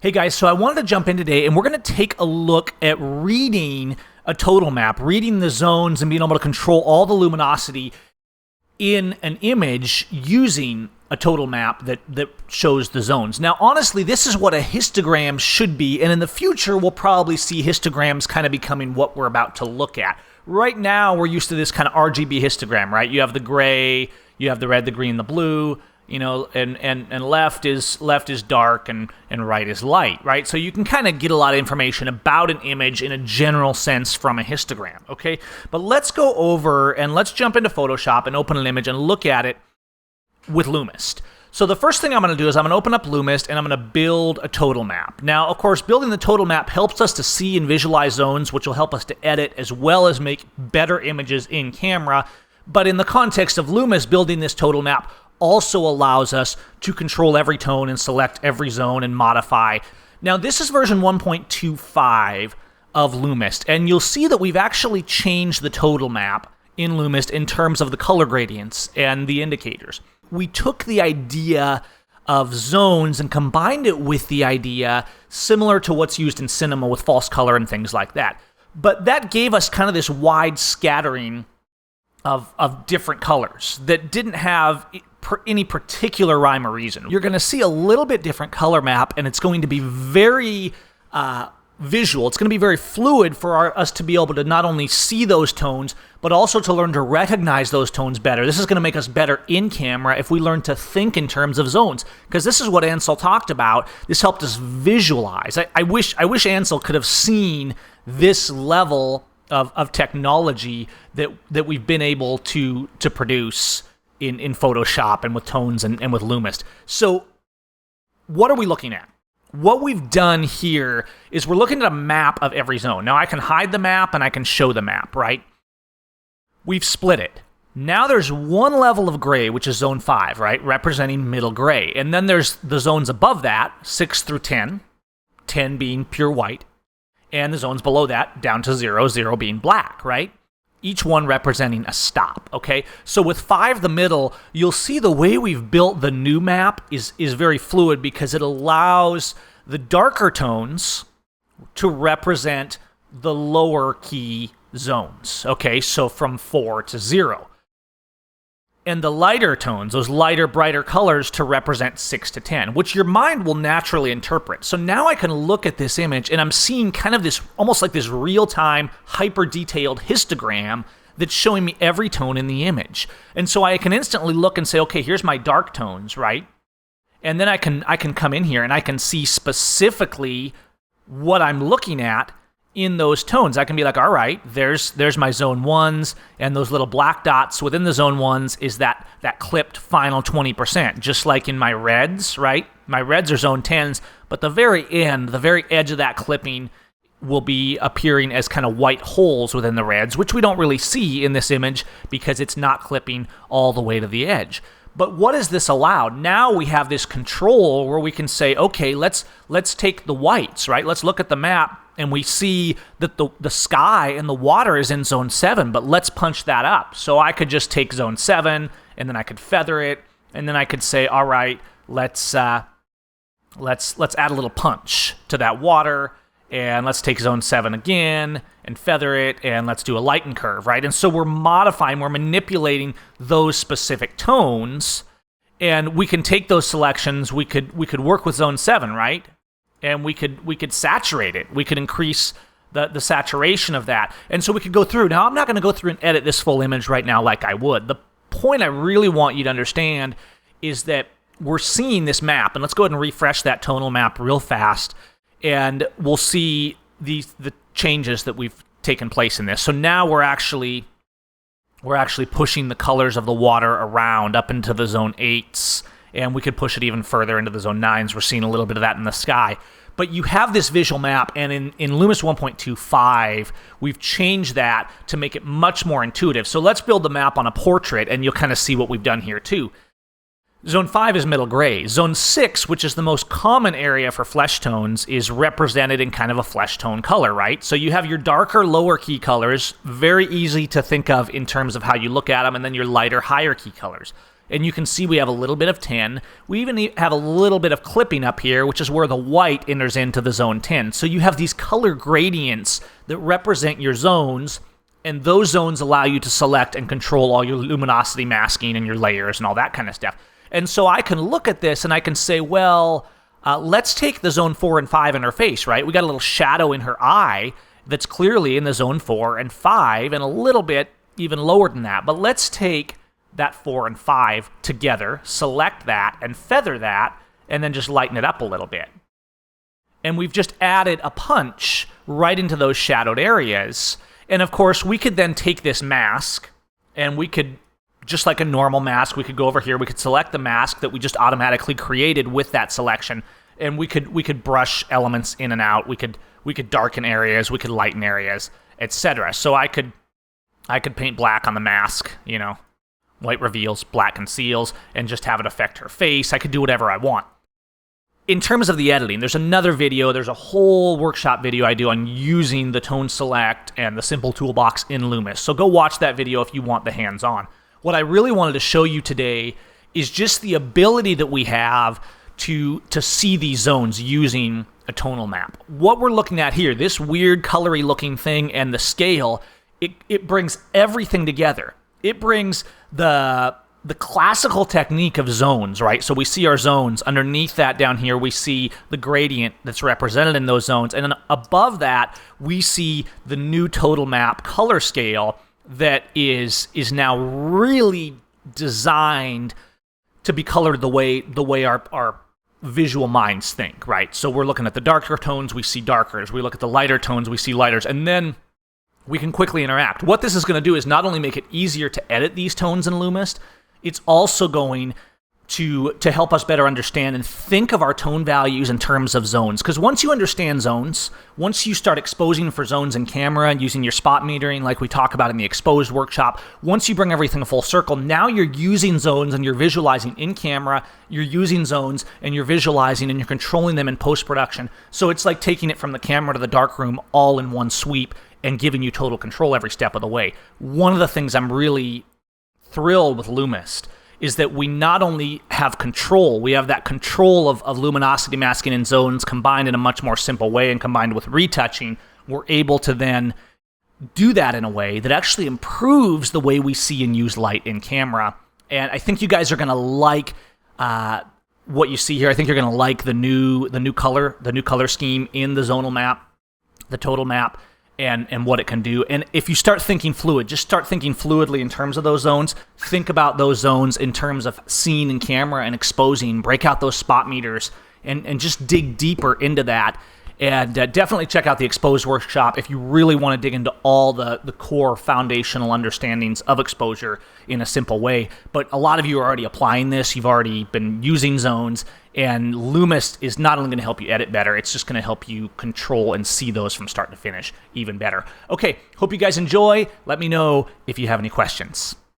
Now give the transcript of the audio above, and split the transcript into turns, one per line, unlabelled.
Hey guys, so I wanted to jump in today and we're going to take a look at reading a total map, reading the zones and being able to control all the luminosity in an image using a total map that shows the zones. Now, honestly, this is what a histogram should be, and in the future, we'll probably see histograms kind of becoming what we're about to look at. Right now, we're used to this kind of RGB histogram, right? You have the gray, you have the red, the green, the blue, you know, and left is dark and right is light, right? So you can kind of get a lot of information about an image in a general sense from a histogram, okay? But let's go over and let's jump into Photoshop and open an image and look at it with Lumist. So the first thing I'm going to do is I'm going to open up Lumist and I'm going to build a total map. Now, of course, building the total map helps us to see and visualize zones, which will help us to edit as well as make better images in camera. But in the context of Lumist, building this total map also allows us to control every tone and select every zone and modify. Now, this is version 1.25 of Lumist, and you'll see that we've actually changed the total map in Lumist in terms of the color gradients and the indicators. We took the idea of zones and combined it with the idea similar to what's used in cinema with false color and things like that. But that gave us kind of this wide scattering of different colors that didn't have any particular rhyme or reason. You're going to see a little bit different color map, and it's going to be very visual. It's going to be very fluid for us to be able to not only see those tones, but also to learn to recognize those tones better. This is going to make us better in camera if we learn to think in terms of zones, because this is what Ansel talked about. This helped us visualize. I wish Ansel could have seen this level of technology that we've been able to produce in Photoshop and with tones and with Lumist. So what are we looking at? What we've done here is we're looking at a map of every zone. Now, I can hide the map and I can show the map, right? We've split it. Now there's one level of gray, which is zone 5, right? Representing middle gray. And then there's the zones above that, 6 through 10, 10 being pure white, and the zones below that down to 0, 0 being black, right? Each one representing a stop, okay? So with 5, the middle, you'll see the way we've built the new map is very fluid because it allows the darker tones to represent the lower key zones, okay? So from 4 to 0. And the lighter tones, those lighter, brighter colors to represent 6 to 10, which your mind will naturally interpret. So now I can look at this image and I'm seeing kind of this, almost like this real-time, hyper-detailed histogram that's showing me every tone in the image. And so I can instantly look and say, okay, here's my dark tones, right? And then I can come in here and I can see specifically what I'm looking at in those tones. I can be like, all right, there's my zone 1s, and those little black dots within the zone 1s is that clipped final 20%, just like in my reds, right? My reds are zone 10s, but the very end, the very edge of that clipping will be appearing as kind of white holes within the reds, which we don't really see in this image because it's not clipping all the way to the edge. But what does this allow? Now we have this control where we can say, okay, let's take the whites, right? Let's look at the map and we see that the sky and the water is in zone 7, but let's punch that up. So I could just take zone 7 and then I could feather it, and then I could say, all right, let's add a little punch to that water, and let's take zone 7 again and feather it, and let's do a lighten curve, right? And so we're modifying, we're manipulating those specific tones, and we can take those selections, we could work with zone 7, right? And we could saturate it. We could increase the saturation of that. And so we could go through. Now, I'm not going to go through and edit this full image right now like I would. The point I really want you to understand is that we're seeing this map, and let's go ahead and refresh that tonal map real fast, and we'll see the changes that we've taken place in this. So now we're actually pushing the colors of the water around up into the zone 8s, and we could push it even further into the zone 9s. We're seeing a little bit of that in the sky. But you have this visual map, and in Lumist 1.25, we've changed that to make it much more intuitive. So let's build the map on a portrait, and you'll kind of see what we've done here too. Zone 5 is middle gray. Zone 6, which is the most common area for flesh tones, is represented in kind of a flesh tone color, right? So you have your darker, lower key colors, very easy to think of in terms of how you look at them, and then your lighter, higher key colors. And you can see we have a little bit of 10. We even have a little bit of clipping up here, which is where the white enters into the zone 10. So you have these color gradients that represent your zones, and those zones allow you to select and control all your luminosity masking and your layers and all that kind of stuff. And so I can look at this and I can say, well, let's take the zone 4 and 5 in her face, right? We got a little shadow in her eye that's clearly in the zone 4 and 5, and a little bit even lower than that. But let's take that 4 and 5 together, select that, and feather that, and then just lighten it up a little bit. And we've just added a punch right into those shadowed areas. And of course, we could then take this mask, and we could, just like a normal mask, we could go over here, we could select the mask that we just automatically created with that selection, and we could brush elements in and out, we could darken areas, we could lighten areas, etc. So I could paint black on the mask, you know, white reveals, black conceals, and just have it affect her face. I could do whatever I want. In terms of the editing, there's another video, there's a whole workshop video I do on using the tone select and the simple toolbox in Lumist. So go watch that video if you want the hands-on. What I really wanted to show you today is just the ability that we have to see these zones using a tonal map. What we're looking at here, this weird colory looking thing and the scale, it brings everything together. It brings the classical technique of zones, right? So we see our zones. Underneath that down here, we see the gradient that's represented in those zones. And then above that, we see the new total map color scale that is now really designed to be colored the way our visual minds think, right? So we're looking at the darker tones, we see darkers. We look at the lighter tones, we see lighters. And then we can quickly interact. What this is going to do is not only make it easier to edit these tones in Lumist, it's also going to help us better understand and think of our tone values in terms of zones. Because once you understand zones, once you start exposing for zones in camera and using your spot metering like we talk about in the exposed workshop, once you bring everything full circle, now you're using zones and you're visualizing in camera, you're using zones and you're visualizing and you're controlling them in post-production. So it's like taking it from the camera to the darkroom all in one sweep and giving you total control every step of the way. One of the things I'm really thrilled with Lumist is that we not only have control, we have that control of luminosity masking and zones combined in a much more simple way, and combined with retouching, we're able to then do that in a way that actually improves the way we see and use light in camera. And I think you guys are going to like what you see here. I think you're going to like the new color scheme in the zonal map, the total map, and what it can do. And if you start thinking fluid, just start thinking fluidly in terms of those zones. Think about those zones in terms of seeing in camera and exposing. Break out those spot meters and just dig deeper into that. And definitely check out the exposed workshop if you really want to dig into all the core foundational understandings of exposure in a simple way. But a lot of you are already applying this. You've already been using zones. And Lumist is not only going to help you edit better, it's just going to help you control and see those from start to finish even better. Okay, hope you guys enjoy. Let me know if you have any questions.